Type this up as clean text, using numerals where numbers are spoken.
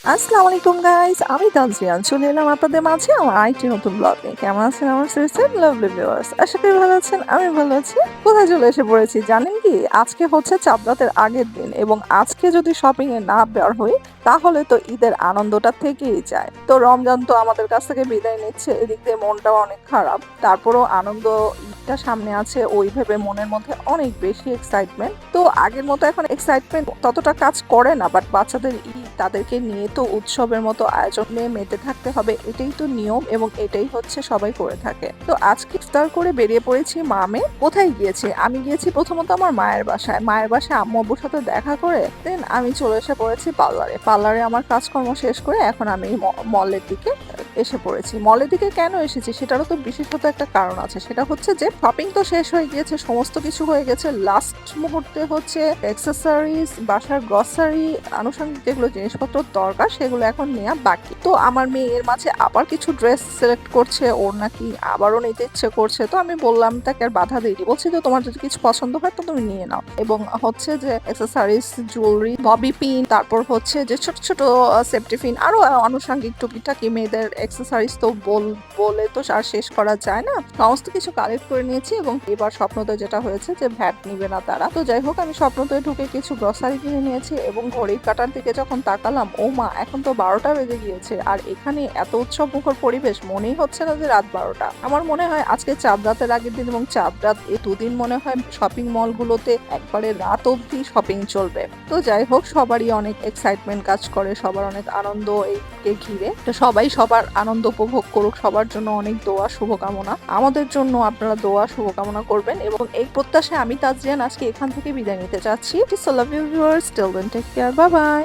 আসসালামু আলাইকুম গাইস, আমি তানজিয়ান চলে এলাম আপনাদের মাঝে আমার আরেকটি নতুন ব্লগ নিয়ে। কেমন আছেন আমার সিস্টার লাভলি ভিউয়ার্স? আশা করি ভালো আছেন, আমি ভালো আছি। কোথায় চলে এসে পড়েছি জানেন কি? আজকে হচ্ছে চাঁদ রাতের আগের দিন এবং আজকে যদি শপিং এ না বের হই তাহলে তো ঈদের আনন্দটা থেকেই যায়। তো রমজান তো আমাদের কাছ থেকে বিদায় নিচ্ছে, এদিক দিয়ে মনটাও অনেক খারাপ। তারপরেও আনন্দ ঈদটা সামনে আছে ওই ভেবে মনের মধ্যে অনেক বেশি এক্সাইটমেন্ট। তো আগের মতো এখন এক্সাইটমেন্ট ততটা কাজ করে না, বাট বাচ্চাদের ঈদ, তাদেরকে নিয়ে তো উৎসবের মতো আয়োজনে মেতে থাকতে হবে, এটাই তো নিয়ম এবং এটাই হচ্ছে সবাই করে থাকে। তো আজকে ইফতার করে বেরিয়ে পড়েছি মামে। কোথায় গিয়েছি? আমি গিয়েছি প্রথমত আমার মায়ের বাসায়। মায়ের বাসায় আম্মু আব্বুর সাথে দেখা করে দেন আমি চলে এসে পড়েছি পার্লারে। পার্লারে আমার কাজকর্ম শেষ করে এখন আমি মলের দিকে এসে পড়েছি। মলের দিকে কেন এসেছি সেটারও তো বিশেষত একটা কারণ আছে, সেটা হচ্ছে যে শপিং তো শেষ হয়ে গিয়েছে, সমস্ত কিছু হয়ে গেছে। লাস্ট মুহূর্তে হচ্ছে অ্যাক্সেসরিজ, বাসার গ্রসারি, আনুষঙ্গিক যেগুলো জিনিসপত্র দরকার সেগুলো এখন নেওয়া বাকি। তো আমার মেয়ে এর মাঝে আবার কিছু ড্রেস সিলেক্ট করছে, ওর নাকি আবারও নিতে ইচ্ছে করছে। তো আমি বললাম তাকে আর বাধা দিইনি, বলছি যে তোমার যদি কিছু পছন্দ হয় তো তুমি নিয়ে নাও। এবং হচ্ছে যে অ্যাক্সেসরিজ, জুয়েলারি, ববি পিন, তারপর হচ্ছে যে ছোট ছোট সেফটি পিন, আরো আনুষঙ্গিক টুকিটাকি মেয়েদের অ্যাক্সেসরিজ তো বলে তো আর শেষ করা যায় না। সমস্ত কিছু কালেক্ট করে নিয়েছি এবং এবার স্বপ্নদয় যেটা হয়েছে যে ভ্যাট নিবে না তারা। তো যাই হোক, আমি স্বপ্নদয় ঢুকে কিছু গ্রসারি কিনে নিয়েছি এবং ঘড়ির কাঁটার দিকে যখন তাকালাম, ও মা, এখন তো 12টা বেজে গিয়েছে আর এখানে এত উৎসব মুখর পরিবেশ, মনেই হচ্ছে না যে রাত 12টা। আমার মনে হয় আজকে চাঁদ রাতের আগের দিন এবং চাঁদ রাত, এই দুদিন মনে হয় শপিং মল গুলোতে একবারে রাত অবধি শপিং চলবে। তো যাই হোক, সবারই অনেক এক্সাইটমেন্ট কাজ করে, সবার অনেক আনন্দ এইকে ঘিরে। তো সবাই সবার আনন্দ উপভোগ করুক, সবার জন্য অনেক দোয়া শুভকামনা। আমাদের জন্য আপনারা দোয়া শুভকামনা করবেন এবং এই প্রত্যাশায় আমি তাজরিয়ান আজকে এখান থেকে বিদায় নিতে চাচ্ছি। So love you viewers, till then take care, bye by.